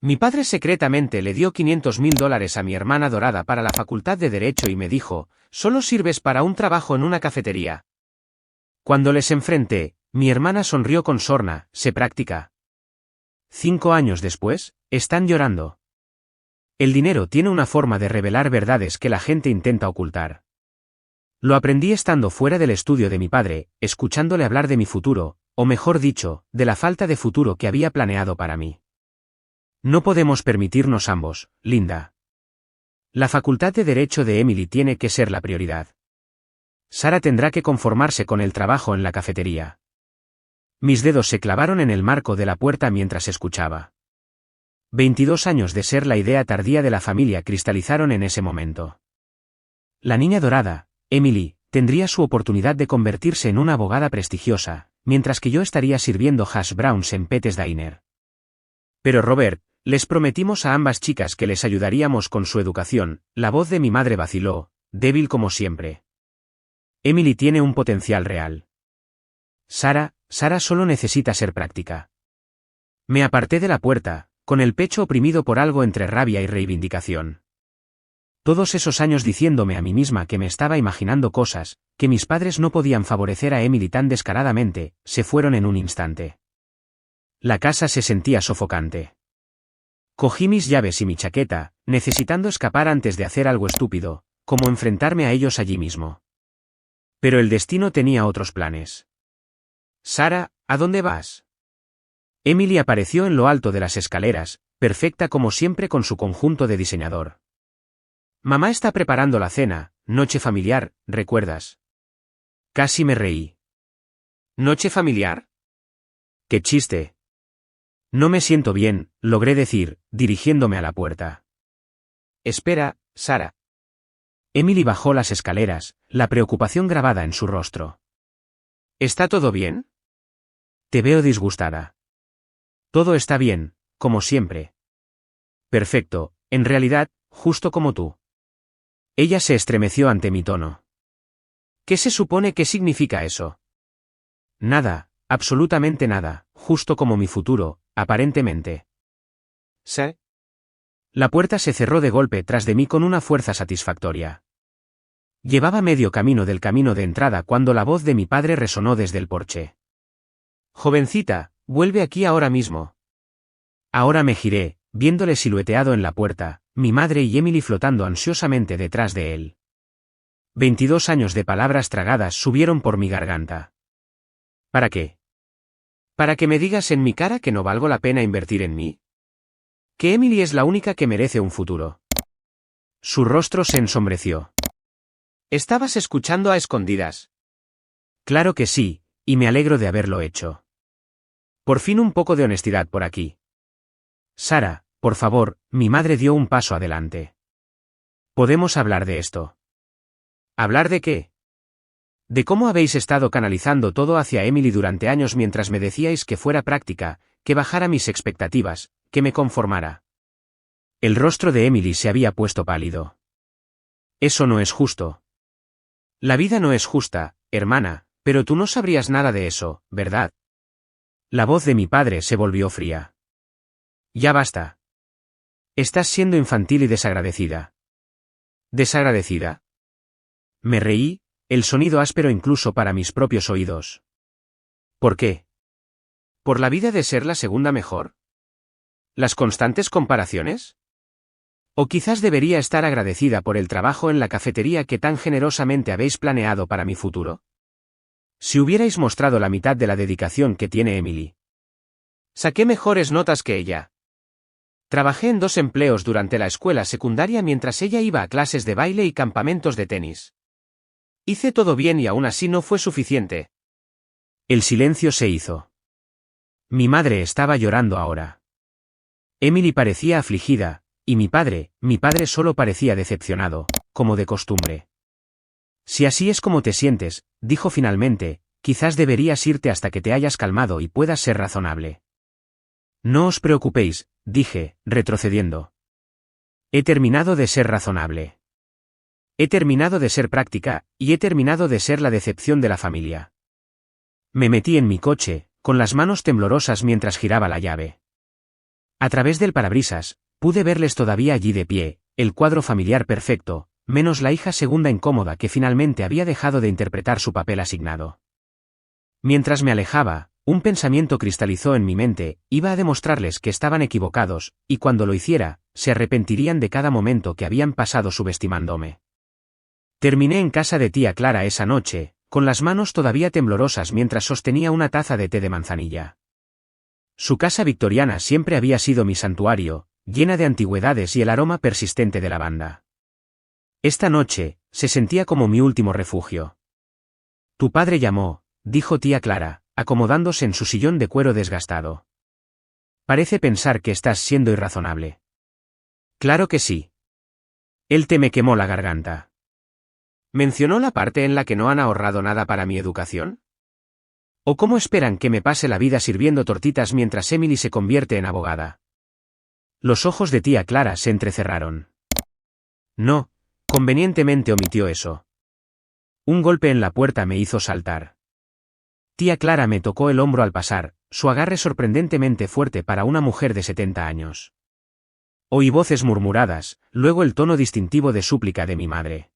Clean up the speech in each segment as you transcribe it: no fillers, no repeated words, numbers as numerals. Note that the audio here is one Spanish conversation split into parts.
Mi padre secretamente le dio $500.000 a mi hermana adorada para la facultad de Derecho y me dijo, solo sirves para un trabajo en una cafetería. Cuando les enfrenté, mi hermana sonrió con sorna, se practica. 5 años después, están llorando. El dinero tiene una forma de revelar verdades que la gente intenta ocultar. Lo aprendí estando fuera del estudio de mi padre, escuchándole hablar de mi futuro, o mejor dicho, de la falta de futuro que había planeado para mí. No podemos permitirnos ambos, Linda. La facultad de Derecho de Emily tiene que ser la prioridad. Sara tendrá que conformarse con el trabajo en la cafetería. Mis dedos se clavaron en el marco de la puerta mientras escuchaba. 22 años de ser la idea tardía de la familia cristalizaron en ese momento. La niña dorada, Emily, tendría su oportunidad de convertirse en una abogada prestigiosa, mientras que yo estaría sirviendo hash browns en Pete's Diner. Pero Robert, les prometimos a ambas chicas que les ayudaríamos con su educación. La voz de mi madre vaciló, débil como siempre. Emily tiene un potencial real. Sara solo necesita ser práctica. Me aparté de la puerta, con el pecho oprimido por algo entre rabia y reivindicación. Todos esos años diciéndome a mí misma que me estaba imaginando cosas, que mis padres no podían favorecer a Emily tan descaradamente, se fueron en un instante. La casa se sentía sofocante. Cogí mis llaves y mi chaqueta, necesitando escapar antes de hacer algo estúpido, como enfrentarme a ellos allí mismo. Pero el destino tenía otros planes. Sara, ¿a dónde vas? Emily apareció en lo alto de las escaleras, perfecta como siempre con su conjunto de diseñador. Mamá está preparando la cena, noche familiar, ¿recuerdas? Casi me reí. ¿Noche familiar? ¡Qué chiste! No me siento bien, logré decir, dirigiéndome a la puerta. Espera, Sara. Emily bajó las escaleras, la preocupación grabada en su rostro. ¿Está todo bien? Te veo disgustada. Todo está bien, como siempre. Perfecto, en realidad, justo como tú. Ella se estremeció ante mi tono. ¿Qué se supone que significa eso? Nada, absolutamente nada, justo como mi futuro, aparentemente. ¿Sí? La puerta se cerró de golpe tras de mí con una fuerza satisfactoria. Llevaba medio camino del camino de entrada cuando la voz de mi padre resonó desde el porche. Jovencita, vuelve aquí ahora mismo. Ahora me giré, viéndole silueteado en la puerta, mi madre y Emily flotando ansiosamente detrás de él. 22 años de palabras tragadas subieron por mi garganta. ¿Para qué? ¿Para que me digas en mi cara que no valgo la pena invertir en mí? ¿Que Emily es la única que merece un futuro? Su rostro se ensombreció. ¿Estabas escuchando a escondidas? Claro que sí, y me alegro de haberlo hecho. Por fin un poco de honestidad por aquí. Sara, por favor, mi madre dio un paso adelante. ¿Podemos hablar de esto? ¿Hablar de qué? De cómo habéis estado canalizando todo hacia Emily durante años mientras me decíais que fuera práctica, que bajara mis expectativas, que me conformara. El rostro de Emily se había puesto pálido. Eso no es justo. La vida no es justa, hermana, pero tú no sabrías nada de eso, ¿verdad? La voz de mi padre se volvió fría. Ya basta. Estás siendo infantil y desagradecida. ¿Desagradecida? Me reí, el sonido áspero incluso para mis propios oídos. ¿Por qué? ¿Por la vida de ser la segunda mejor? ¿Las constantes comparaciones? ¿O quizás debería estar agradecida por el trabajo en la cafetería que tan generosamente habéis planeado para mi futuro? Si hubierais mostrado la mitad de la dedicación que tiene Emily. Saqué mejores notas que ella. Trabajé en 2 empleos durante la escuela secundaria mientras ella iba a clases de baile y campamentos de tenis. Hice todo bien y aún así no fue suficiente. El silencio se hizo. Mi madre estaba llorando ahora. Emily parecía afligida, y mi padre solo parecía decepcionado, como de costumbre. Si así es como te sientes, dijo finalmente, quizás deberías irte hasta que te hayas calmado y puedas ser razonable. No os preocupéis, dije, retrocediendo. He terminado de ser razonable. He terminado de ser práctica, y he terminado de ser la decepción de la familia. Me metí en mi coche, con las manos temblorosas mientras giraba la llave. A través del parabrisas, pude verles todavía allí de pie, el cuadro familiar perfecto, menos la hija segunda incómoda que finalmente había dejado de interpretar su papel asignado. Mientras me alejaba, un pensamiento cristalizó en mi mente: iba a demostrarles que estaban equivocados, y cuando lo hiciera, se arrepentirían de cada momento que habían pasado subestimándome. Terminé en casa de tía Clara esa noche, con las manos todavía temblorosas mientras sostenía una taza de té de manzanilla. Su casa victoriana siempre había sido mi santuario, llena de antigüedades y el aroma persistente de lavanda. Esta noche, se sentía como mi último refugio. Tu padre llamó, dijo tía Clara, acomodándose en su sillón de cuero desgastado. Parece pensar que estás siendo irrazonable. Claro que sí. El té me quemó la garganta. ¿Mencionó la parte en la que no han ahorrado nada para mi educación? ¿O cómo esperan que me pase la vida sirviendo tortitas mientras Emily se convierte en abogada? Los ojos de tía Clara se entrecerraron. No, convenientemente omitió eso. Un golpe en la puerta me hizo saltar. Tía Clara me tocó el hombro al pasar, su agarre sorprendentemente fuerte para una mujer de 70 años. Oí voces murmuradas, luego el tono distintivo de súplica de mi madre.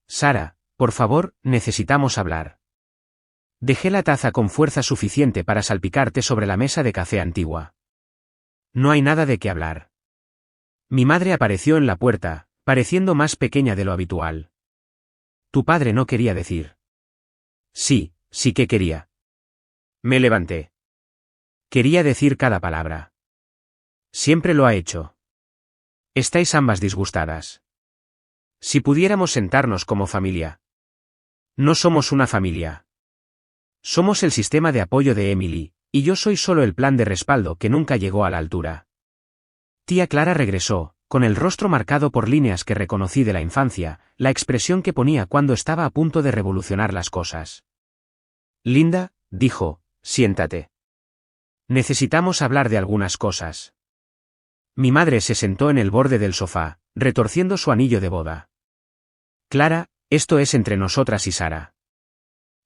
Sara, por favor, necesitamos hablar. Dejé la taza con fuerza suficiente para salpicarte sobre la mesa de café antigua. No hay nada de qué hablar. Mi madre apareció en la puerta, pareciendo más pequeña de lo habitual. Tu padre no quería decir. Sí, sí que quería. Me levanté. Quería decir cada palabra. Siempre lo ha hecho. Estáis ambas disgustadas. Si pudiéramos sentarnos como familia. No somos una familia. Somos el sistema de apoyo de Emily, y yo soy solo el plan de respaldo que nunca llegó a la altura. Tía Clara regresó, con el rostro marcado por líneas que reconocí de la infancia, la expresión que ponía cuando estaba a punto de revolucionar las cosas. Linda, dijo, siéntate. Necesitamos hablar de algunas cosas. Mi madre se sentó en el borde del sofá, retorciendo su anillo de boda. Clara, esto es entre nosotras y Sara.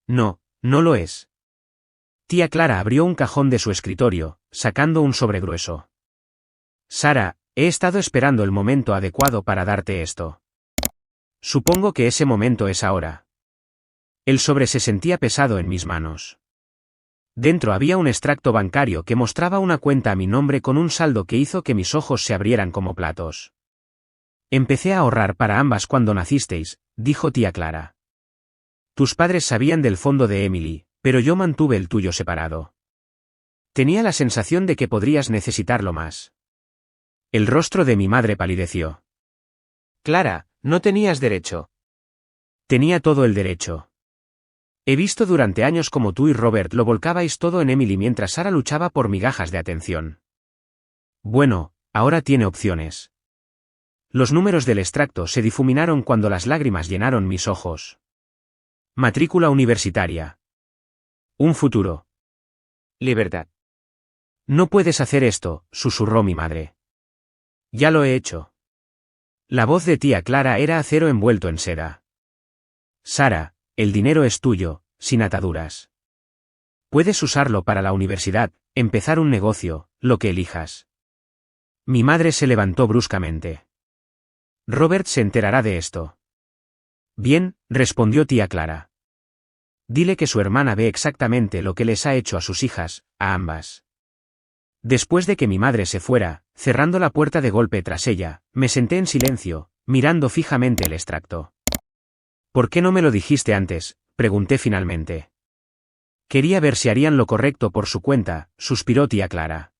No, no lo es. Tía Clara abrió un cajón de su escritorio, sacando un sobre grueso. Sara, he estado esperando el momento adecuado para darte esto. Supongo que ese momento es ahora. El sobre se sentía pesado en mis manos. Dentro había un extracto bancario que mostraba una cuenta a mi nombre con un saldo que hizo que mis ojos se abrieran como platos. Empecé a ahorrar para ambas cuando nacisteis, dijo tía Clara. Tus padres sabían del fondo de Emily, pero yo mantuve el tuyo separado. Tenía la sensación de que podrías necesitarlo más. El rostro de mi madre palideció. Clara, no tenías derecho. Tenía todo el derecho. He visto durante años como tú y Robert lo volcabais todo en Emily mientras Sara luchaba por migajas de atención. Bueno, ahora tiene opciones. Los números del extracto se difuminaron cuando las lágrimas llenaron mis ojos. Matrícula universitaria. Un futuro. Libertad. No puedes hacer esto, susurró mi madre. Ya lo he hecho. La voz de tía Clara era acero envuelto en seda. Sara, el dinero es tuyo, sin ataduras. Puedes usarlo para la universidad, empezar un negocio, lo que elijas. Mi madre se levantó bruscamente. Robert se enterará de esto. Bien, respondió tía Clara. Dile que su hermana ve exactamente lo que les ha hecho a sus hijas, a ambas. Después de que mi madre se fuera, cerrando la puerta de golpe tras ella, me senté en silencio, mirando fijamente el extracto. ¿Por qué no me lo dijiste antes?, pregunté finalmente. Quería ver si harían lo correcto por su cuenta, suspiró tía Clara.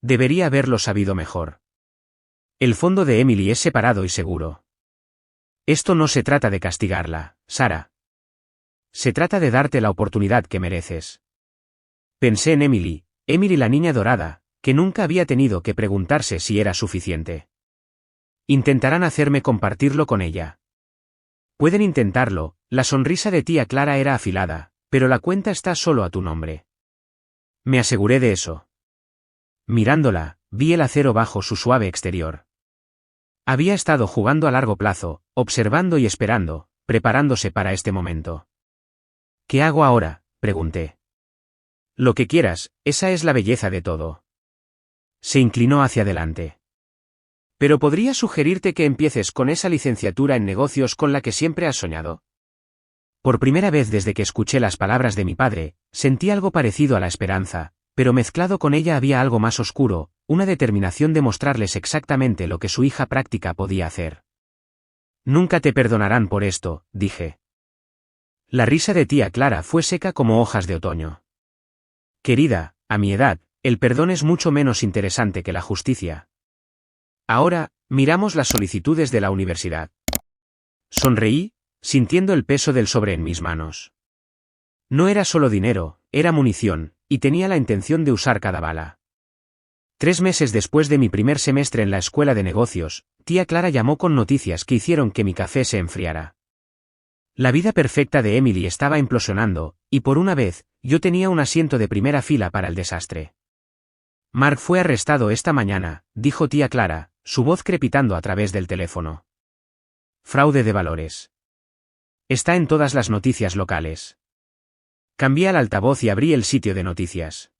Debería haberlo sabido mejor. El fondo de Emily es separado y seguro. Esto no se trata de castigarla, Sara. Se trata de darte la oportunidad que mereces. Pensé en Emily la niña dorada, que nunca había tenido que preguntarse si era suficiente. Intentarán hacerme compartirlo con ella. Pueden intentarlo, la sonrisa de tía Clara era afilada, pero la cuenta está solo a tu nombre. Me aseguré de eso. Mirándola, vi el acero bajo su suave exterior. Había estado jugando a largo plazo, observando y esperando, preparándose para este momento. ¿Qué hago ahora?, pregunté. Lo que quieras, esa es la belleza de todo. Se inclinó hacia adelante. Pero podría sugerirte que empieces con esa licenciatura en negocios con la que siempre has soñado. Por primera vez desde que escuché las palabras de mi padre, sentí algo parecido a la esperanza, pero mezclado con ella había algo más oscuro, una determinación de mostrarles exactamente lo que su hija práctica podía hacer. Nunca te perdonarán por esto, dije. La risa de tía Clara fue seca como hojas de otoño. Querida, a mi edad, el perdón es mucho menos interesante que la justicia. Ahora, miramos las solicitudes de la universidad. Sonreí, sintiendo el peso del sobre en mis manos. No era solo dinero, era munición, y tenía la intención de usar cada bala. 3 meses después de mi primer semestre en la escuela de negocios, tía Clara llamó con noticias que hicieron que mi café se enfriara. La vida perfecta de Emily estaba implosionando, y por una vez, yo tenía un asiento de primera fila para el desastre. Mark fue arrestado esta mañana, dijo tía Clara, su voz crepitando a través del teléfono. Fraude de valores. Está en todas las noticias locales. Cambié al altavoz y abrí el sitio de noticias.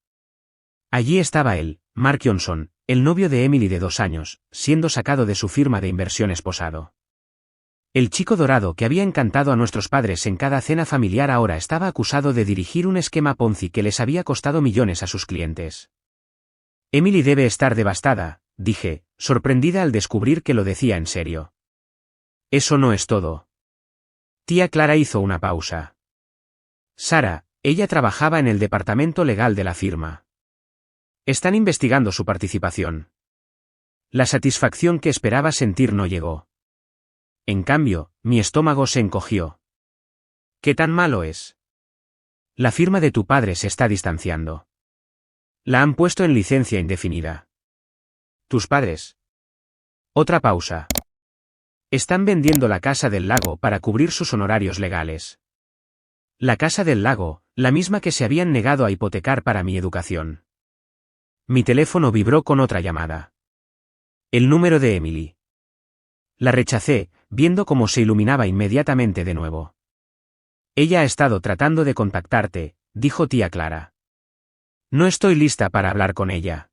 Allí estaba él, Mark Johnson, el novio de Emily de 2 años, siendo sacado de su firma de inversión esposado. El chico dorado que había encantado a nuestros padres en cada cena familiar ahora estaba acusado de dirigir un esquema Ponzi que les había costado millones a sus clientes. Emily debe estar devastada, dije, sorprendida al descubrir que lo decía en serio. Eso no es todo. Tía Clara hizo una pausa. Sara, ella trabajaba en el departamento legal de la firma. Están investigando su participación. La satisfacción que esperaba sentir no llegó. En cambio, mi estómago se encogió. ¿Qué tan malo es? La firma de tu padre se está distanciando. La han puesto en licencia indefinida. ¿Tus padres? Otra pausa. Están vendiendo la Casa del Lago para cubrir sus honorarios legales. La Casa del Lago, la misma que se habían negado a hipotecar para mi educación. Mi teléfono vibró con otra llamada. El número de Emily. La rechacé, viendo cómo se iluminaba inmediatamente de nuevo. Ella ha estado tratando de contactarte, dijo tía Clara. No estoy lista para hablar con ella.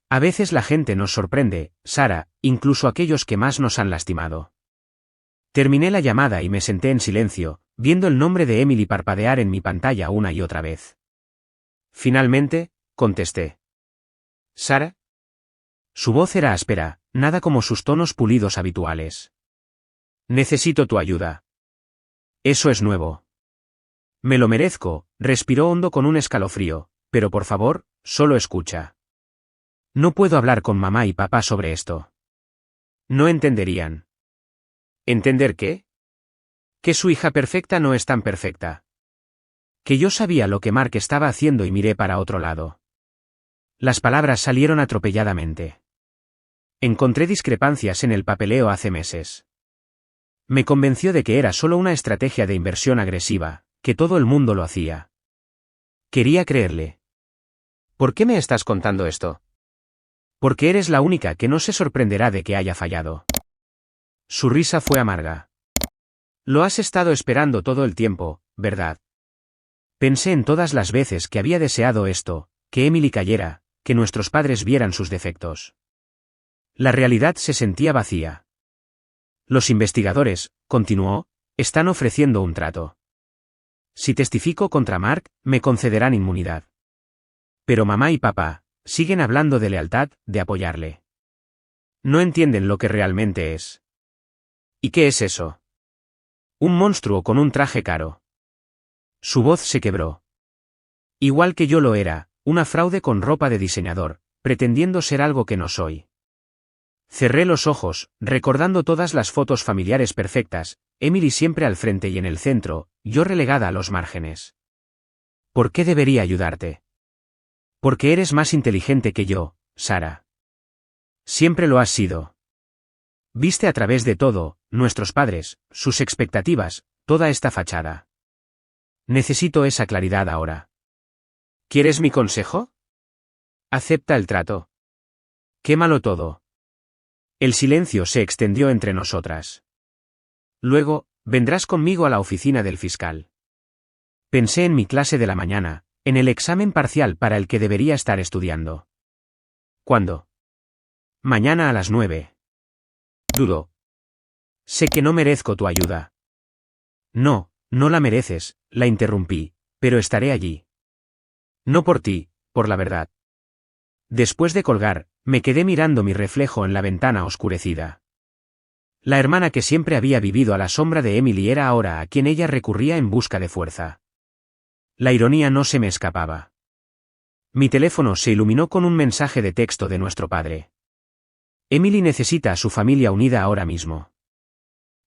A veces la gente nos sorprende, Sara, incluso aquellos que más nos han lastimado. Terminé la llamada y me senté en silencio, viendo el nombre de Emily parpadear en mi pantalla una y otra vez. Finalmente, contesté. ¿Sara? Su voz era áspera, nada como sus tonos pulidos habituales. Necesito tu ayuda. Eso es nuevo. Me lo merezco, respiró hondo con un escalofrío, pero por favor, solo escucha. No puedo hablar con mamá y papá sobre esto. No entenderían. ¿Entender qué? Que su hija perfecta no es tan perfecta. Que yo sabía lo que Mark estaba haciendo y miré para otro lado. Las palabras salieron atropelladamente. Encontré discrepancias en el papeleo hace meses. Me convenció de que era solo una estrategia de inversión agresiva, que todo el mundo lo hacía. Quería creerle. ¿Por qué me estás contando esto? Porque eres la única que no se sorprenderá de que haya fallado. Su risa fue amarga. Lo has estado esperando todo el tiempo, ¿verdad? Pensé en todas las veces que había deseado esto, que Emily cayera, que nuestros padres vieran sus defectos. La realidad se sentía vacía. Los investigadores, continuó, están ofreciendo un trato. Si testifico contra Mark, me concederán inmunidad. Pero mamá y papá siguen hablando de lealtad, de apoyarle. No entienden lo que realmente es. ¿Y qué es eso? Un monstruo con un traje caro. Su voz se quebró. Igual que yo lo era, una fraude con ropa de diseñador, pretendiendo ser algo que no soy. Cerré los ojos, recordando todas las fotos familiares perfectas, Emily siempre al frente y en el centro, yo relegada a los márgenes. ¿Por qué debería ayudarte? Porque eres más inteligente que yo, Sara. Siempre lo has sido. Viste a través de todo, nuestros padres, sus expectativas, toda esta fachada. Necesito esa claridad ahora. ¿Quieres mi consejo? Acepta el trato. Quémalo todo. El silencio se extendió entre nosotras. Luego, vendrás conmigo a la oficina del fiscal. Pensé en mi clase de la mañana, en el examen parcial para el que debería estar estudiando. ¿Cuándo? Mañana a las 9. Dudó. Sé que no merezco tu ayuda. No, no la mereces, la interrumpí, pero estaré allí. No por ti, por la verdad. Después de colgar, me quedé mirando mi reflejo en la ventana oscurecida. La hermana que siempre había vivido a la sombra de Emily era ahora a quien ella recurría en busca de fuerza. La ironía no se me escapaba. Mi teléfono se iluminó con un mensaje de texto de nuestro padre. Emily necesita a su familia unida ahora mismo.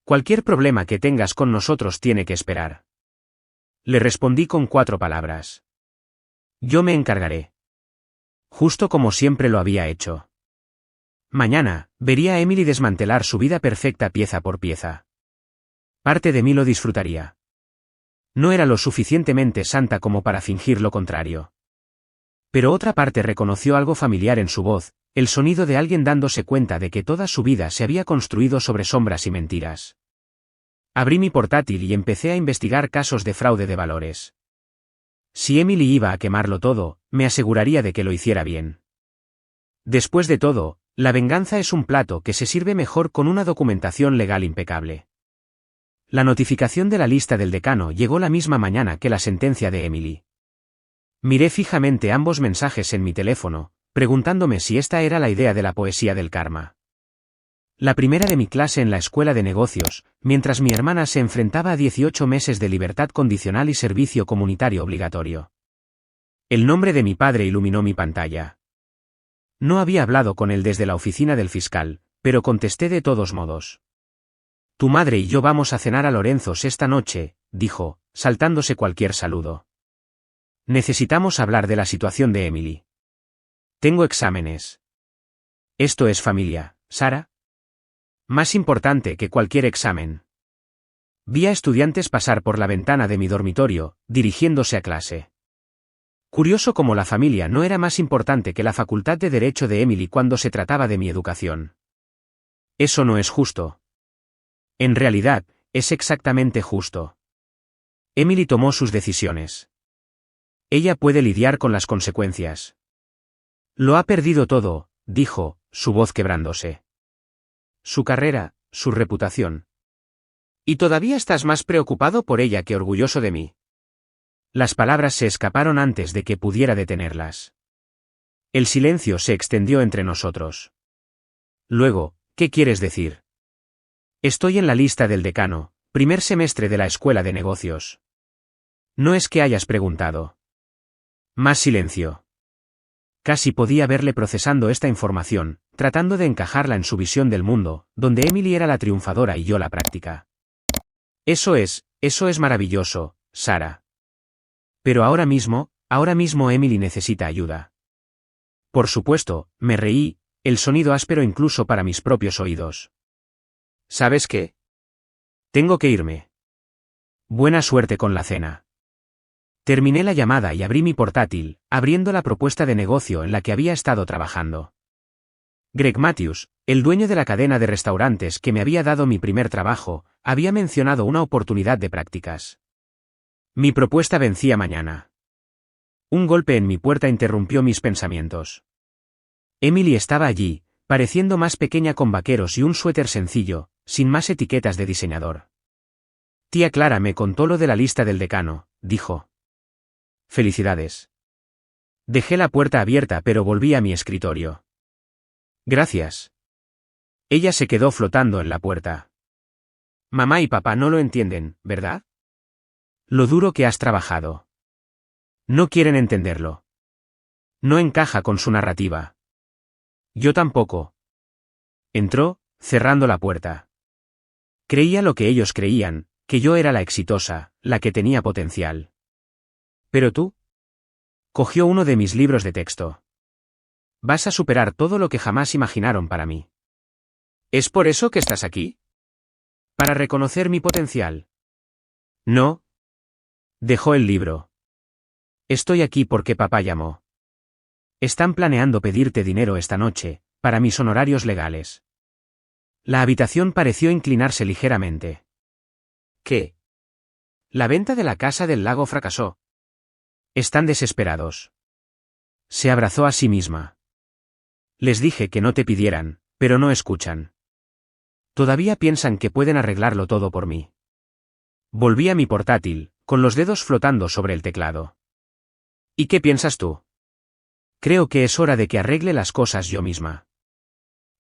Cualquier problema que tengas con nosotros tiene que esperar. Le respondí con 4 palabras. Yo me encargaré. Justo como siempre lo había hecho. Mañana, vería a Emily desmantelar su vida perfecta pieza por pieza. Parte de mí lo disfrutaría. No era lo suficientemente santa como para fingir lo contrario. Pero otra parte reconoció algo familiar en su voz, el sonido de alguien dándose cuenta de que toda su vida se había construido sobre sombras y mentiras. Abrí mi portátil y empecé a investigar casos de fraude de valores. Si Emily iba a quemarlo todo, me aseguraría de que lo hiciera bien. Después de todo, la venganza es un plato que se sirve mejor con una documentación legal impecable. La notificación de la lista del decano llegó la misma mañana que la sentencia de Emily. Miré fijamente ambos mensajes en mi teléfono, preguntándome si esta era la idea de la poesía del karma. La primera de mi clase en la escuela de negocios, mientras mi hermana se enfrentaba a 18 meses de libertad condicional y servicio comunitario obligatorio. El nombre de mi padre iluminó mi pantalla. No había hablado con él desde la oficina del fiscal, pero contesté de todos modos. Tu madre y yo vamos a cenar a Lorenzos esta noche, dijo, saltándose cualquier saludo. Necesitamos hablar de la situación de Emily. Tengo exámenes. Esto es familia, Sara. Más importante que cualquier examen. Vi a estudiantes pasar por la ventana de mi dormitorio, dirigiéndose a clase. Curioso como la familia no era más importante que la facultad de Derecho de Emily cuando se trataba de mi educación. Eso no es justo. En realidad, es exactamente justo. Emily tomó sus decisiones. Ella puede lidiar con las consecuencias. Lo ha perdido todo, dijo, su voz quebrándose. Su carrera, su reputación. ¿Y todavía estás más preocupado por ella que orgulloso de mí? Las palabras se escaparon antes de que pudiera detenerlas. El silencio se extendió entre nosotros. Luego, ¿qué quieres decir? Estoy en la lista del decano, primer semestre de la escuela de negocios. No es que hayas preguntado. Más silencio. Casi podía verle procesando esta información, tratando de encajarla en su visión del mundo, donde Emily era la triunfadora y yo la práctica. Eso es maravilloso, Sara. Pero ahora mismo Emily necesita ayuda. Por supuesto, me reí, el sonido áspero incluso para mis propios oídos. ¿Sabes qué? Tengo que irme. Buena suerte con la cena. Terminé la llamada y abrí mi portátil, abriendo la propuesta de negocio en la que había estado trabajando. Greg Matthews, el dueño de la cadena de restaurantes que me había dado mi primer trabajo, había mencionado una oportunidad de prácticas. Mi propuesta vencía mañana. Un golpe en mi puerta interrumpió mis pensamientos. Emily estaba allí, pareciendo más pequeña con vaqueros y un suéter sencillo, sin más etiquetas de diseñador. Tía Clara me contó lo de la lista del decano, dijo. Felicidades. Dejé la puerta abierta pero volví a mi escritorio. Gracias. Ella se quedó flotando en la puerta. Mamá y papá no lo entienden, ¿verdad? Lo duro que has trabajado. No quieren entenderlo. No encaja con su narrativa. Yo tampoco. Entró, cerrando la puerta. Creía lo que ellos creían, que yo era la exitosa, la que tenía potencial. ¿Pero tú? Cogió uno de mis libros de texto. Vas a superar todo lo que jamás imaginaron para mí. ¿Es por eso que estás aquí? ¿Para reconocer mi potencial? No. Dejó el libro. Estoy aquí porque papá llamó. Están planeando pedirte dinero esta noche, para mis honorarios legales. La habitación pareció inclinarse ligeramente. ¿Qué? La venta de la casa del lago fracasó. Están desesperados. Se abrazó a sí misma. Les dije que no te pidieran, pero no escuchan. Todavía piensan que pueden arreglarlo todo por mí. Volví a mi portátil, con los dedos flotando sobre el teclado. ¿Y qué piensas tú? Creo que es hora de que arregle las cosas yo misma.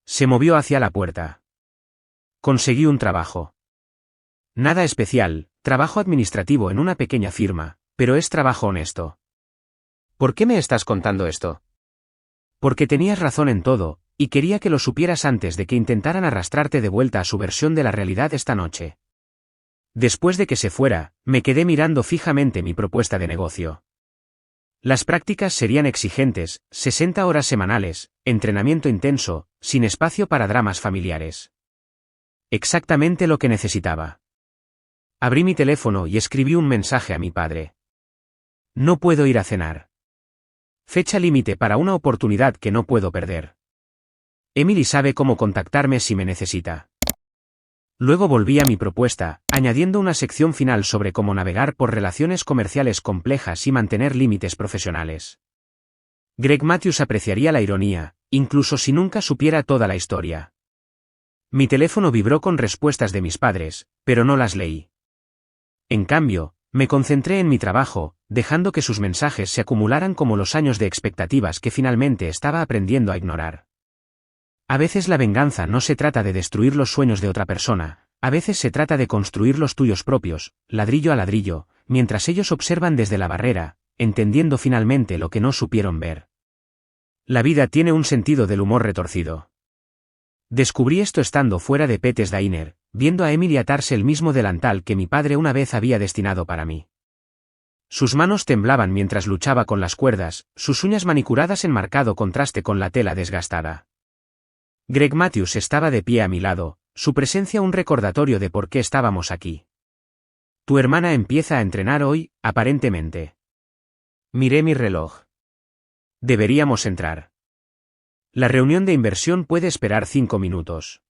Se movió hacia la puerta. Conseguí un trabajo. Nada especial, trabajo administrativo en una pequeña firma, pero es trabajo honesto. ¿Por qué me estás contando esto? Porque tenías razón en todo, y quería que lo supieras antes de que intentaran arrastrarte de vuelta a su versión de la realidad esta noche. Después de que se fuera, me quedé mirando fijamente mi propuesta de negocio. Las prácticas serían exigentes, 60 horas semanales, entrenamiento intenso, sin espacio para dramas familiares. Exactamente lo que necesitaba. Abrí mi teléfono y escribí un mensaje a mi padre. No puedo ir a cenar. Fecha límite para una oportunidad que no puedo perder. Emily sabe cómo contactarme si me necesita. Luego volví a mi propuesta, añadiendo una sección final sobre cómo navegar por relaciones comerciales complejas y mantener límites profesionales. Greg Matthews apreciaría la ironía, incluso si nunca supiera toda la historia. Mi teléfono vibró con respuestas de mis padres, pero no las leí. En cambio, me concentré en mi trabajo, dejando que sus mensajes se acumularan como los años de expectativas que finalmente estaba aprendiendo a ignorar. A veces la venganza no se trata de destruir los sueños de otra persona, a veces se trata de construir los tuyos propios, ladrillo a ladrillo, mientras ellos observan desde la barrera, entendiendo finalmente lo que no supieron ver. La vida tiene un sentido del humor retorcido. Descubrí esto estando fuera de Pete's Diner, viendo a Emily atarse el mismo delantal que mi padre una vez había destinado para mí. Sus manos temblaban mientras luchaba con las cuerdas, sus uñas manicuradas en marcado contraste con la tela desgastada. Greg Matthews estaba de pie a mi lado, su presencia un recordatorio de por qué estábamos aquí. Tu hermana empieza a entrenar hoy, aparentemente. Miré mi reloj. Deberíamos entrar. La reunión de inversión puede esperar 5 minutos.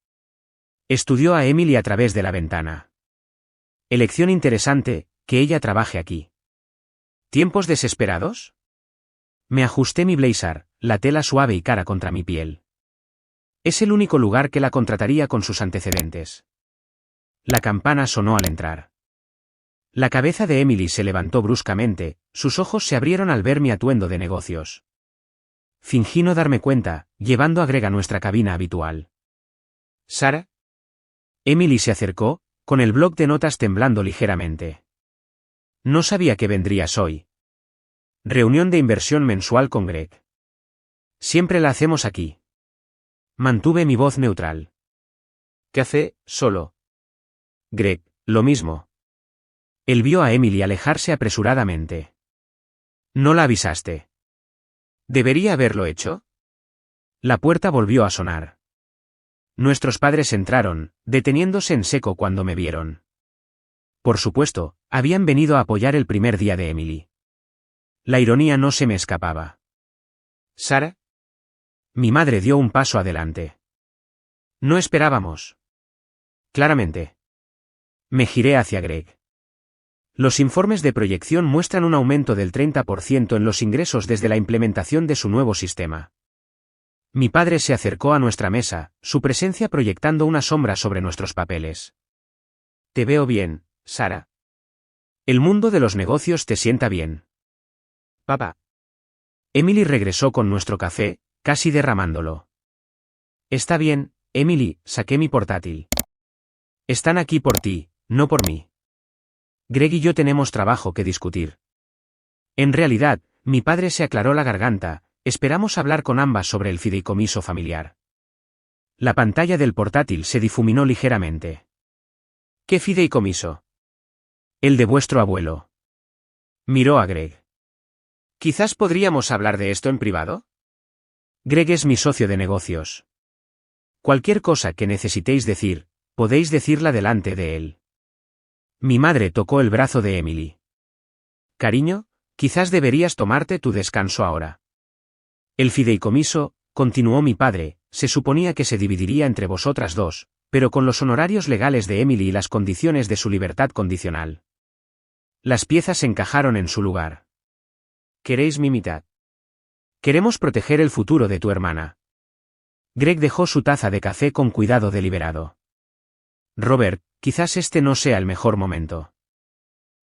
Estudió a Emily a través de la ventana. Elección interesante, que ella trabaje aquí. ¿Tiempos desesperados? Me ajusté mi blazer, la tela suave y cara contra mi piel. Es el único lugar que la contrataría con sus antecedentes. La campana sonó al entrar. La cabeza de Emily se levantó bruscamente, sus ojos se abrieron al ver mi atuendo de negocios. Fingí no darme cuenta, llevando a Greg a nuestra cabina habitual. ¿Sara? Emily se acercó, con el bloc de notas temblando ligeramente. No sabía que vendrías hoy. Reunión de inversión mensual con Greg. Siempre la hacemos aquí. Mantuve mi voz neutral. Café, solo. Greg, lo mismo. Él vio a Emily alejarse apresuradamente. ¿No la avisaste? ¿Debería haberlo hecho? La puerta volvió a sonar. Nuestros padres entraron, deteniéndose en seco cuando me vieron. Por supuesto, habían venido a apoyar el primer día de Emily. La ironía no se me escapaba. ¿Sara? Mi madre dio un paso adelante. No esperábamos. Claramente. Me giré hacia Greg. Los informes de proyección muestran un aumento del 30% en los ingresos desde la implementación de su nuevo sistema. Mi padre se acercó a nuestra mesa, su presencia proyectando una sombra sobre nuestros papeles. Te veo bien, Sara. El mundo de los negocios te sienta bien. Papá. Emily regresó con nuestro café, casi derramándolo. Está bien, Emily, saqué mi portátil. Están aquí por ti, no por mí. Greg y yo tenemos trabajo que discutir. En realidad, mi padre se aclaró la garganta, esperamos hablar con ambas sobre el fideicomiso familiar. La pantalla del portátil se difuminó ligeramente. ¿Qué fideicomiso? El de vuestro abuelo. Miró a Greg. ¿Quizás podríamos hablar de esto en privado? Greg es mi socio de negocios. Cualquier cosa que necesitéis decir, podéis decirla delante de él. Mi madre tocó el brazo de Emily. Cariño, quizás deberías tomarte tu descanso ahora. El fideicomiso, continuó mi padre, se suponía que se dividiría entre vosotras dos, pero con los honorarios legales de Emily y las condiciones de su libertad condicional. Las piezas encajaron en su lugar. ¿Queréis mi mitad? Queremos proteger el futuro de tu hermana. Greg dejó su taza de café con cuidado deliberado. Robert, quizás este no sea el mejor momento.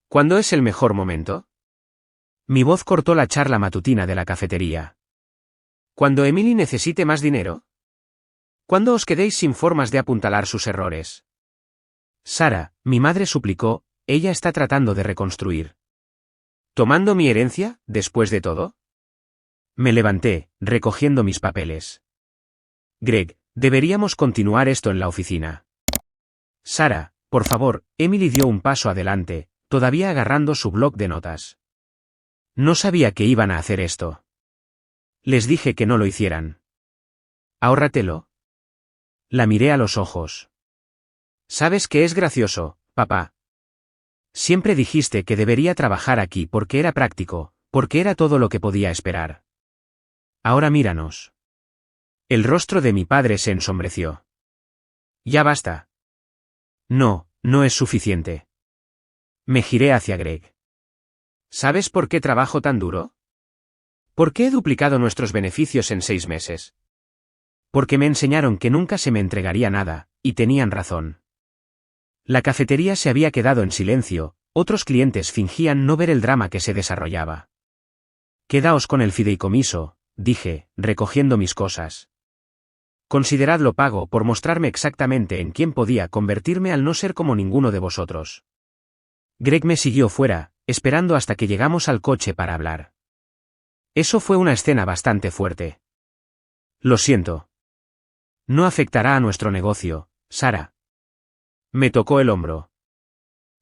¿Cuándo es el mejor momento? Mi voz cortó la charla matutina de la cafetería. ¿Cuando Emily necesite más dinero? ¿Cuándo os quedéis sin formas de apuntalar sus errores? Sara, mi madre suplicó, ella está tratando de reconstruir. ¿Tomando mi herencia, después de todo? Me levanté, recogiendo mis papeles. Greg, deberíamos continuar esto en la oficina. Sara, por favor, Emily dio un paso adelante, todavía agarrando su bloc de notas. No sabía que iban a hacer esto. Les dije que no lo hicieran. Ahórratelo. La miré a los ojos. ¿Sabes qué es gracioso, papá? Siempre dijiste que debería trabajar aquí porque era práctico, porque era todo lo que podía esperar. Ahora míranos. El rostro de mi padre se ensombreció. Ya basta. No, no es suficiente. Me giré hacia Greg. ¿Sabes por qué trabajo tan duro? ¿Por qué he duplicado nuestros beneficios en 6 meses? Porque me enseñaron que nunca se me entregaría nada, y tenían razón. La cafetería se había quedado en silencio, otros clientes fingían no ver el drama que se desarrollaba. Quedaos con el fideicomiso, dije, recogiendo mis cosas. Consideradlo pago por mostrarme exactamente en quién podía convertirme al no ser como ninguno de vosotros. Greg me siguió fuera, esperando hasta que llegamos al coche para hablar. Eso fue una escena bastante fuerte. Lo siento. No afectará a nuestro negocio, Sara. Me tocó el hombro.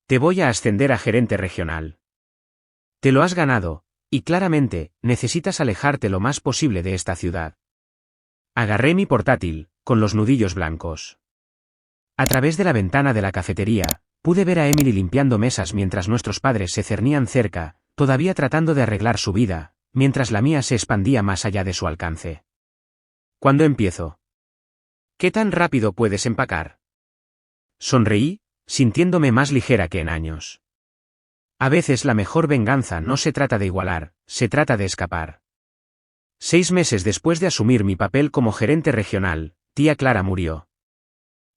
Te voy a ascender a gerente regional. Te lo has ganado, y claramente, necesitas alejarte lo más posible de esta ciudad. Agarré mi portátil, con los nudillos blancos. A través de la ventana de la cafetería, pude ver a Emily limpiando mesas mientras nuestros padres se cernían cerca, todavía tratando de arreglar su vida, mientras la mía se expandía más allá de su alcance. ¿Cuándo empiezo? ¿Qué tan rápido puedes empacar? Sonreí, sintiéndome más ligera que en años. A veces la mejor venganza no se trata de igualar, se trata de escapar. 6 meses después de asumir mi papel como gerente regional, tía Clara murió.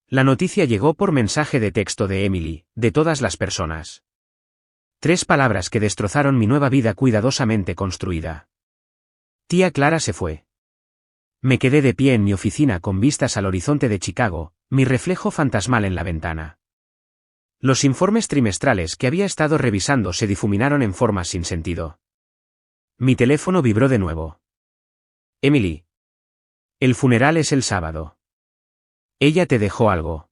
La noticia llegó por mensaje de texto de Emily, de todas las personas. 3 palabras que destrozaron mi nueva vida cuidadosamente construida. Tía Clara se fue. Me quedé de pie en mi oficina con vistas al horizonte de Chicago, mi reflejo fantasmal en la ventana. Los informes trimestrales que había estado revisando se difuminaron en formas sin sentido. Mi teléfono vibró de nuevo. Emily. El funeral es el sábado. Ella te dejó algo.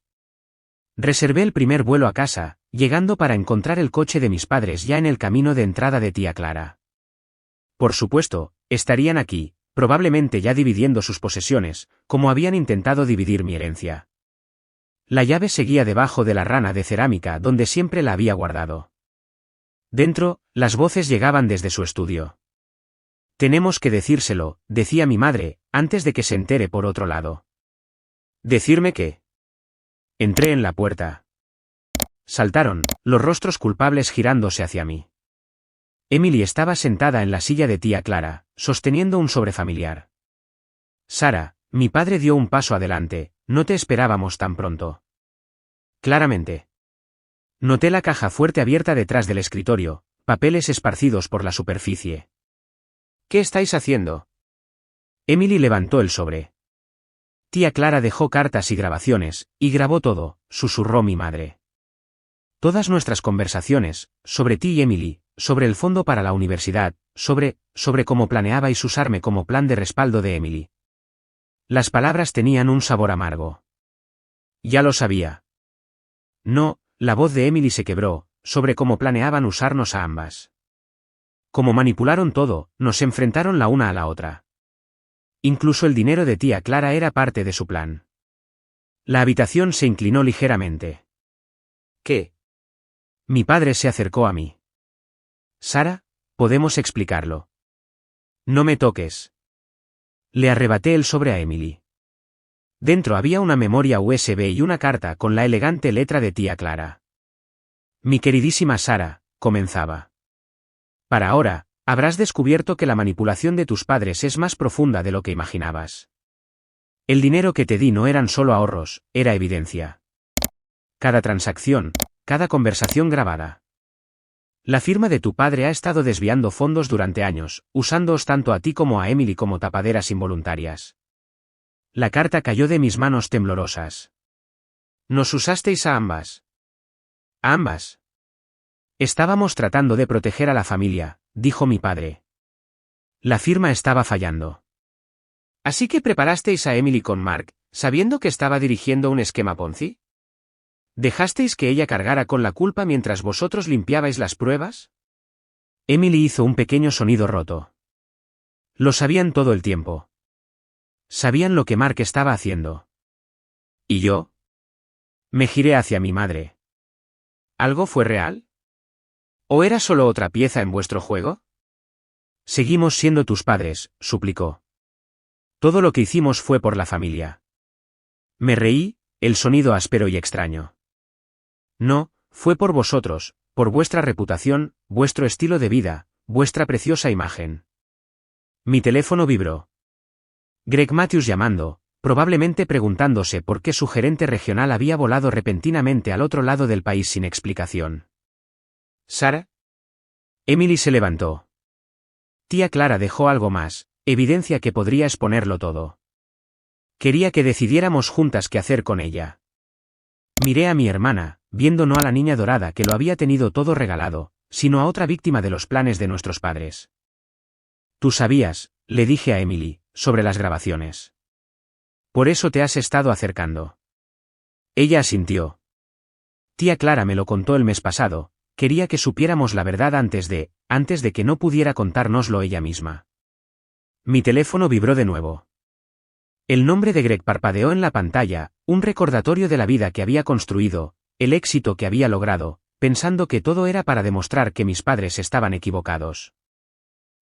Reservé el primer vuelo a casa, llegando para encontrar el coche de mis padres ya en el camino de entrada de tía Clara. Por supuesto, estarían aquí, probablemente ya dividiendo sus posesiones, como habían intentado dividir mi herencia. La llave seguía debajo de la rana de cerámica donde siempre la había guardado. Dentro, las voces llegaban desde su estudio. Tenemos que decírselo, decía mi madre, antes de que se entere por otro lado. ¿Decirme qué? Entré en la puerta. Saltaron, los rostros culpables girándose hacia mí. Emily estaba sentada en la silla de tía Clara, sosteniendo un sobre familiar. Sara, mi padre dio un paso adelante, no te esperábamos tan pronto. Claramente. Noté la caja fuerte abierta detrás del escritorio, papeles esparcidos por la superficie. ¿Qué estáis haciendo? Emily levantó el sobre. Tía Clara dejó cartas y grabaciones, y grabó todo, susurró mi madre. Todas nuestras conversaciones, sobre ti y Emily, sobre el fondo para la universidad, sobre cómo planeabais usarme como plan de respaldo de Emily. Las palabras tenían un sabor amargo. Ya lo sabía. No, la voz de Emily se quebró, sobre cómo planeaban usarnos a ambas. Como manipularon todo, nos enfrentaron la una a la otra. Incluso el dinero de tía Clara era parte de su plan. La habitación se inclinó ligeramente. ¿Qué? Mi padre se acercó a mí. Sara, podemos explicarlo. No me toques. Le arrebaté el sobre a Emily. Dentro había una memoria USB y una carta con la elegante letra de tía Clara. Mi queridísima Sara, comenzaba. Para ahora, habrás descubierto que la manipulación de tus padres es más profunda de lo que imaginabas. El dinero que te di no eran solo ahorros, era evidencia. Cada transacción, cada conversación grabada. La firma de tu padre ha estado desviando fondos durante años, usándoos tanto a ti como a Emily como tapaderas involuntarias. La carta cayó de mis manos temblorosas. Nos usasteis a ambas. A ambas. Estábamos tratando de proteger a la familia, dijo mi padre. La firma estaba fallando. ¿Así que preparasteis a Emily con Mark, sabiendo que estaba dirigiendo un esquema Ponzi? ¿Dejasteis que ella cargara con la culpa mientras vosotros limpiabais las pruebas? Emily hizo un pequeño sonido roto. Lo sabían todo el tiempo. Sabían lo que Mark estaba haciendo. ¿Y yo? Me giré hacia mi madre. ¿Algo fue real? ¿O era solo otra pieza en vuestro juego? Seguimos siendo tus padres, suplicó. Todo lo que hicimos fue por la familia. Me reí, el sonido áspero y extraño. No, fue por vosotros, por vuestra reputación, vuestro estilo de vida, vuestra preciosa imagen. Mi teléfono vibró. Greg Matthews llamando, probablemente preguntándose por qué su gerente regional había volado repentinamente al otro lado del país sin explicación. ¿Sara? Emily se levantó. Tía Clara dejó algo más, evidencia que podría exponerlo todo. Quería que decidiéramos juntas qué hacer con ella. Miré a mi hermana, viendo no a la niña dorada que lo había tenido todo regalado, sino a otra víctima de los planes de nuestros padres. Tú sabías, le dije a Emily, sobre las grabaciones. Por eso te has estado acercando. Ella asintió. Tía Clara me lo contó el mes pasado, quería que supiéramos la verdad antes de que no pudiera contárnoslo ella misma. Mi teléfono vibró de nuevo. El nombre de Greg parpadeó en la pantalla, un recordatorio de la vida que había construido, el éxito que había logrado, pensando que todo era para demostrar que mis padres estaban equivocados.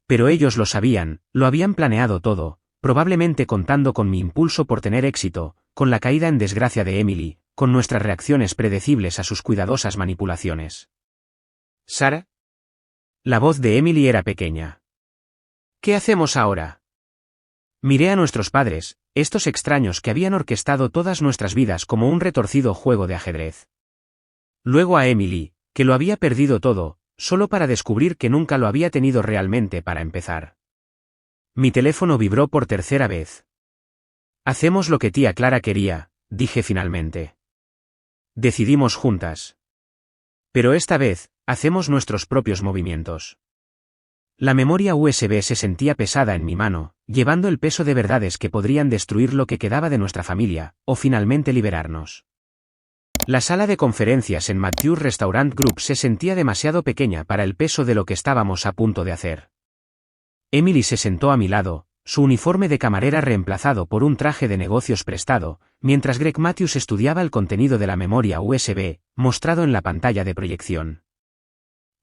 Pero ellos lo sabían, lo habían planeado todo, probablemente contando con mi impulso por tener éxito, con la caída en desgracia de Emily, con nuestras reacciones predecibles a sus cuidadosas manipulaciones. ¿Sara? La voz de Emily era pequeña. ¿Qué hacemos ahora? Miré a nuestros padres, estos extraños que habían orquestado todas nuestras vidas como un retorcido juego de ajedrez. Luego a Emily, que lo había perdido todo, solo para descubrir que nunca lo había tenido realmente para empezar. Mi teléfono vibró por tercera vez. Hacemos lo que tía Clara quería, dije finalmente. Decidimos juntas. Pero esta vez, hacemos nuestros propios movimientos. La memoria USB se sentía pesada en mi mano, llevando el peso de verdades que podrían destruir lo que quedaba de nuestra familia, o finalmente liberarnos. La sala de conferencias en Matthews Restaurant Group se sentía demasiado pequeña para el peso de lo que estábamos a punto de hacer. Emily se sentó a mi lado, su uniforme de camarera reemplazado por un traje de negocios prestado, mientras Greg Matthews estudiaba el contenido de la memoria USB, mostrado en la pantalla de proyección.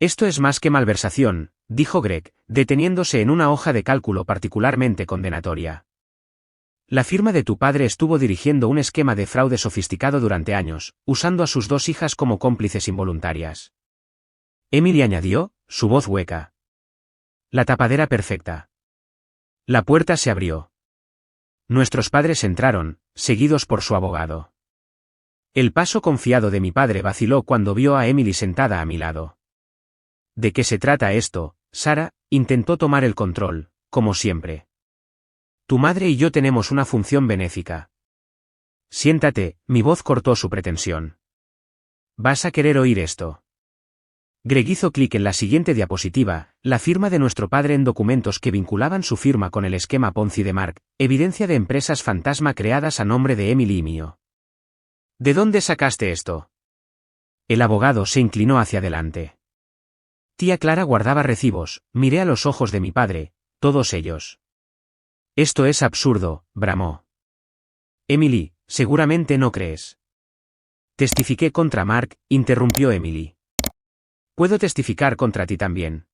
Esto es más que malversación, dijo Greg, deteniéndose en una hoja de cálculo particularmente condenatoria. La firma de tu padre estuvo dirigiendo un esquema de fraude sofisticado durante años, usando a sus dos hijas como cómplices involuntarias. Emily añadió, su voz hueca. La tapadera perfecta. La puerta se abrió. Nuestros padres entraron, seguidos por su abogado. El paso confiado de mi padre vaciló cuando vio a Emily sentada a mi lado. ¿De qué se trata esto, Sara? Intentó tomar el control, como siempre. Tu madre y yo tenemos una función benéfica. Siéntate, mi voz cortó su pretensión. ¿Vas a querer oír esto? Greg hizo clic en la siguiente diapositiva, la firma de nuestro padre en documentos que vinculaban su firma con el esquema Ponzi de Mark, evidencia de empresas fantasma creadas a nombre de Emily y mío. ¿De dónde sacaste esto? El abogado se inclinó hacia adelante. Tía Clara guardaba recibos, miré a los ojos de mi padre, todos ellos. Esto es absurdo, bramó. Emily, seguramente no crees. Testifiqué contra Mark, interrumpió Emily. Puedo testificar contra ti también.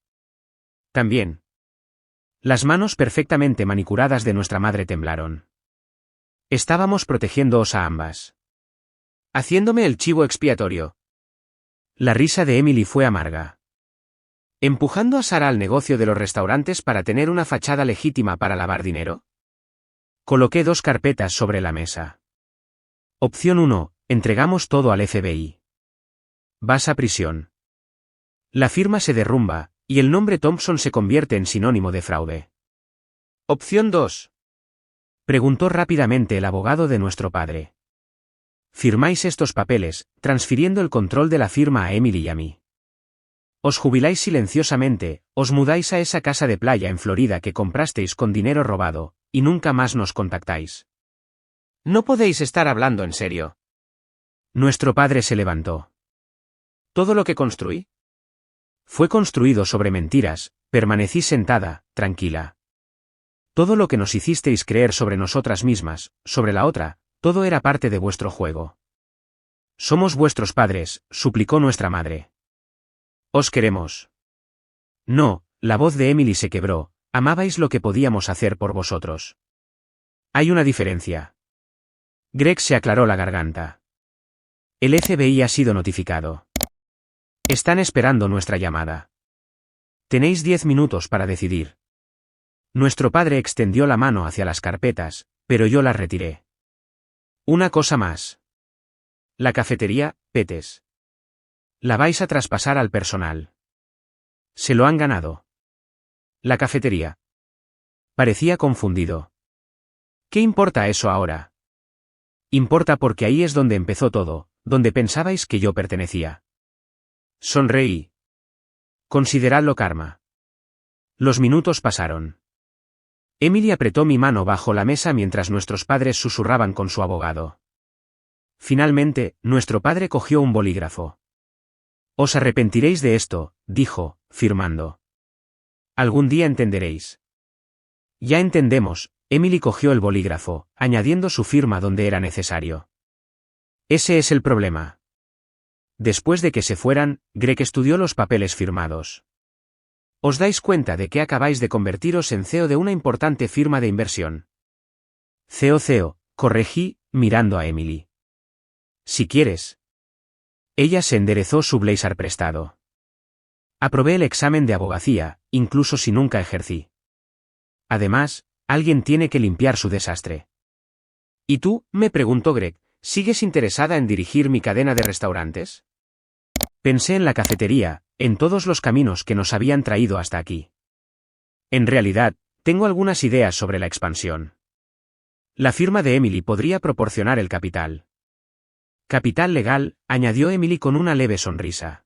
También. Las manos perfectamente manicuradas de nuestra madre temblaron. Estábamos protegiéndoos a ambas. Haciéndome el chivo expiatorio. La risa de Emily fue amarga. ¿Empujando a Sara al negocio de los restaurantes para tener una fachada legítima para lavar dinero? Coloqué 2 carpetas sobre la mesa. Opción 1, entregamos todo al FBI. Vas a prisión. La firma se derrumba, y el nombre Thompson se convierte en sinónimo de fraude. Opción 2. Preguntó rápidamente el abogado de nuestro padre. Firmáis estos papeles, transfiriendo el control de la firma a Emily y a mí. Os jubiláis silenciosamente, os mudáis a esa casa de playa en Florida que comprasteis con dinero robado, y nunca más nos contactáis. No podéis estar hablando en serio. Nuestro padre se levantó. ¿Todo lo que construí? Fue construido sobre mentiras, permanecí sentada, tranquila. Todo lo que nos hicisteis creer sobre nosotras mismas, sobre la otra, todo era parte de vuestro juego. Somos vuestros padres, suplicó nuestra madre. Os queremos. No, la voz de Emily se quebró, amabais lo que podíamos hacer por vosotros. Hay una diferencia. Greg se aclaró la garganta. El FBI ha sido notificado. Están esperando nuestra llamada. Tenéis 10 minutos para decidir. Nuestro padre extendió la mano hacia las carpetas, pero yo las retiré. Una cosa más. La cafetería, Petes. La vais a traspasar al personal. Se lo han ganado. La cafetería. Parecía confundido. ¿Qué importa eso ahora? Importa porque ahí es donde empezó todo, donde pensabais que yo pertenecía. Sonreí. Consideradlo karma. Los minutos pasaron. Emily apretó mi mano bajo la mesa mientras nuestros padres susurraban con su abogado. Finalmente, nuestro padre cogió un bolígrafo. Os arrepentiréis de esto, dijo, firmando. Algún día entenderéis. Ya entendemos, Emily cogió el bolígrafo, añadiendo su firma donde era necesario. Ese es el problema. Después de que se fueran, Greg estudió los papeles firmados. Os dais cuenta de que acabáis de convertiros en CEO de una importante firma de inversión. CEO, corregí, mirando a Emily. Si quieres. Ella se enderezó su blazer prestado. Aprobé el examen de abogacía, incluso si nunca ejercí. Además, alguien tiene que limpiar su desastre. ¿Y tú?, me preguntó Greg, ¿sigues interesada en dirigir mi cadena de restaurantes? Pensé en la cafetería, en todos los caminos que nos habían traído hasta aquí. En realidad, tengo algunas ideas sobre la expansión. La firma de Emily podría proporcionar el capital. Capital legal, añadió Emily con una leve sonrisa.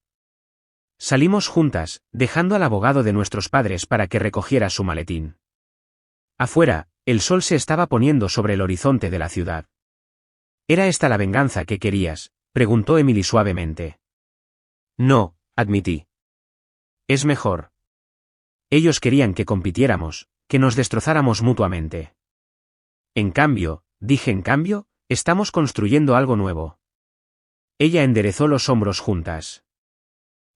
Salimos juntas, dejando al abogado de nuestros padres para que recogiera su maletín. Afuera, el sol se estaba poniendo sobre el horizonte de la ciudad. ¿Era esta la venganza que querías?, preguntó Emily suavemente. No, admití. Es mejor. Ellos querían que compitiéramos, que nos destrozáramos mutuamente. En cambio, estamos construyendo algo nuevo. Ella enderezó los hombros juntas.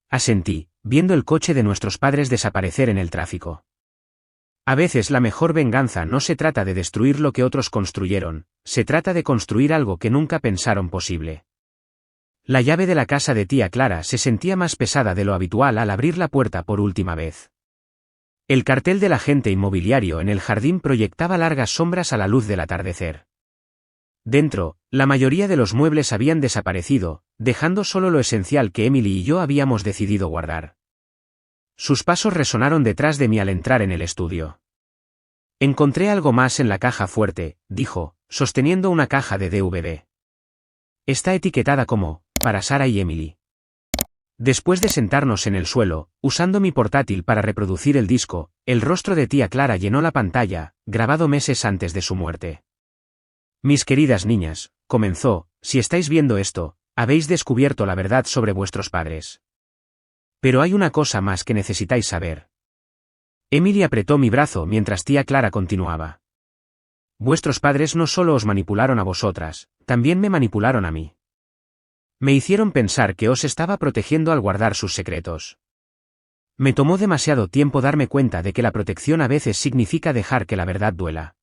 Asentí, viendo el coche de nuestros padres desaparecer en el tráfico. A veces la mejor venganza no se trata de destruir lo que otros construyeron, se trata de construir algo que nunca pensaron posible. La llave de la casa de tía Clara se sentía más pesada de lo habitual al abrir la puerta por última vez. El cartel del agente inmobiliario en el jardín proyectaba largas sombras a la luz del atardecer. Dentro, la mayoría de los muebles habían desaparecido, dejando solo lo esencial que Emily y yo habíamos decidido guardar. Sus pasos resonaron detrás de mí al entrar en el estudio. Encontré algo más en la caja fuerte, dijo, sosteniendo una caja de DVD. Está etiquetada como, para Sara y Emily. Después de sentarnos en el suelo, usando mi portátil para reproducir el disco, el rostro de tía Clara llenó la pantalla, grabado meses antes de su muerte. Mis queridas niñas, comenzó, si estáis viendo esto, habéis descubierto la verdad sobre vuestros padres. Pero hay una cosa más que necesitáis saber. Emily apretó mi brazo mientras tía Clara continuaba. Vuestros padres no solo os manipularon a vosotras, también me manipularon a mí. Me hicieron pensar que os estaba protegiendo al guardar sus secretos. Me tomó demasiado tiempo darme cuenta de que la protección a veces significa dejar que la verdad duela.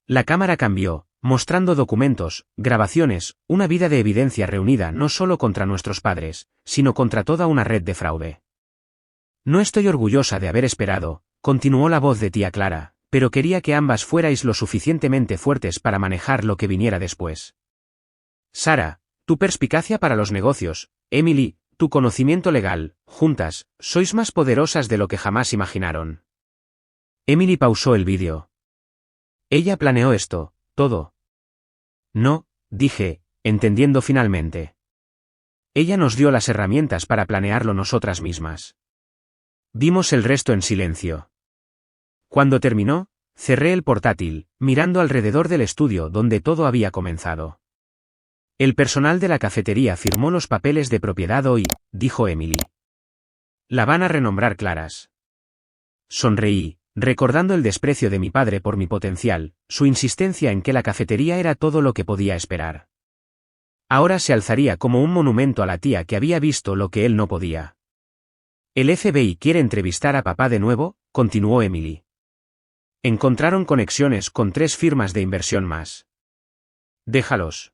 La cámara cambió, mostrando documentos, grabaciones, una vida de evidencia reunida no solo contra nuestros padres, sino contra toda una red de fraude. No estoy orgullosa de haber esperado, continuó la voz de tía Clara, pero quería que ambas fuerais lo suficientemente fuertes para manejar lo que viniera después. Sara, tu perspicacia para los negocios, Emily, tu conocimiento legal, juntas, sois más poderosas de lo que jamás imaginaron. Emily pausó el vídeo. Ella planeó esto, todo. No, dije, entendiendo finalmente. Ella nos dio las herramientas para planearlo nosotras mismas. Vimos el resto en silencio. Cuando terminó, cerré el portátil, mirando alrededor del estudio donde todo había comenzado. El personal de la cafetería firmó los papeles de propiedad hoy, dijo Emily. La van a renombrar Claras. Sonreí, recordando el desprecio de mi padre por mi potencial, su insistencia en que la cafetería era todo lo que podía esperar. Ahora se alzaría como un monumento a la tía que había visto lo que él no podía. El FBI quiere entrevistar a papá de nuevo, continuó Emily. Encontraron conexiones con 3 firmas de inversión más. Déjalos.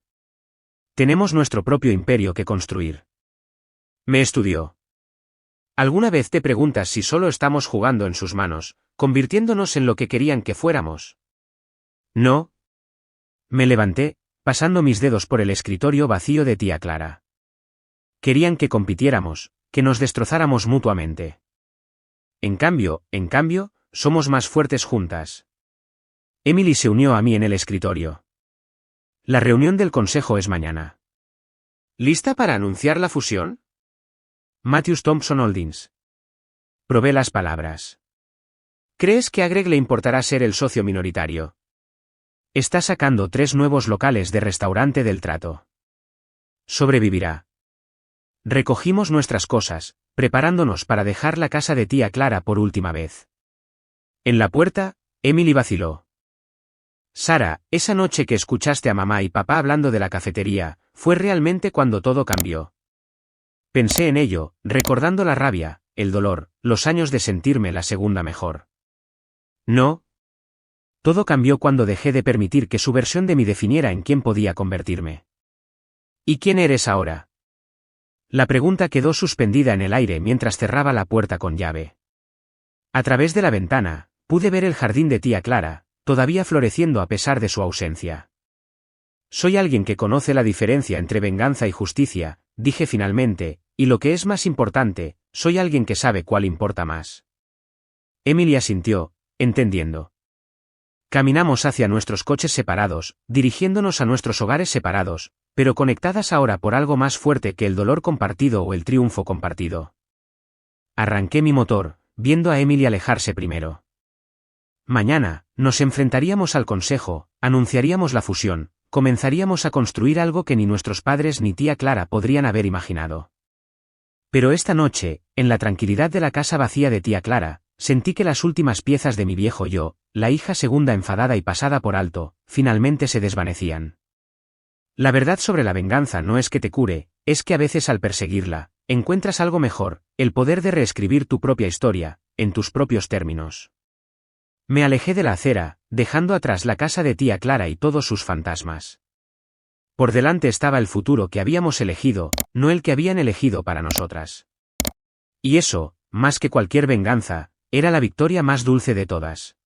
Tenemos nuestro propio imperio que construir. Me estudió. ¿Alguna vez te preguntas si solo estamos jugando en sus manos, convirtiéndonos en lo que querían que fuéramos? No. Me levanté, pasando mis dedos por el escritorio vacío de tía Clara. Querían que compitiéramos, que nos destrozáramos mutuamente. En cambio, somos más fuertes juntas. Emily se unió a mí en el escritorio. La reunión del consejo es mañana. ¿Lista para anunciar la fusión? Matthews Thompson Holdings. Probé las palabras. ¿Crees que a Greg le importará ser el socio minoritario? Está sacando 3 nuevos locales de restaurante del trato. Sobrevivirá. Recogimos nuestras cosas, preparándonos para dejar la casa de tía Clara por última vez. En la puerta, Emily vaciló. Sara, esa noche que escuchaste a mamá y papá hablando de la cafetería, fue realmente cuando todo cambió. Pensé en ello, recordando la rabia, el dolor, los años de sentirme la segunda mejor. No. Todo cambió cuando dejé de permitir que su versión de mí definiera en quién podía convertirme. ¿Y quién eres ahora? La pregunta quedó suspendida en el aire mientras cerraba la puerta con llave. A través de la ventana, pude ver el jardín de tía Clara, todavía floreciendo a pesar de su ausencia. Soy alguien que conoce la diferencia entre venganza y justicia, dije finalmente, y lo que es más importante, soy alguien que sabe cuál importa más. Emily asintió, entendiendo. Caminamos hacia nuestros coches separados, dirigiéndonos a nuestros hogares separados, pero conectadas ahora por algo más fuerte que el dolor compartido o el triunfo compartido. Arranqué mi motor, viendo a Emily alejarse primero. Mañana, nos enfrentaríamos al consejo, anunciaríamos la fusión, comenzaríamos a construir algo que ni nuestros padres ni tía Clara podrían haber imaginado. Pero esta noche, en la tranquilidad de la casa vacía de tía Clara, sentí que las últimas piezas de mi viejo yo, la hija segunda enfadada y pasada por alto, finalmente se desvanecían. La verdad sobre la venganza no es que te cure, es que a veces al perseguirla, encuentras algo mejor, el poder de reescribir tu propia historia, en tus propios términos. Me alejé de la acera, dejando atrás la casa de tía Clara y todos sus fantasmas. Por delante estaba el futuro que habíamos elegido, no el que habían elegido para nosotras. Y eso, más que cualquier venganza, era la victoria más dulce de todas.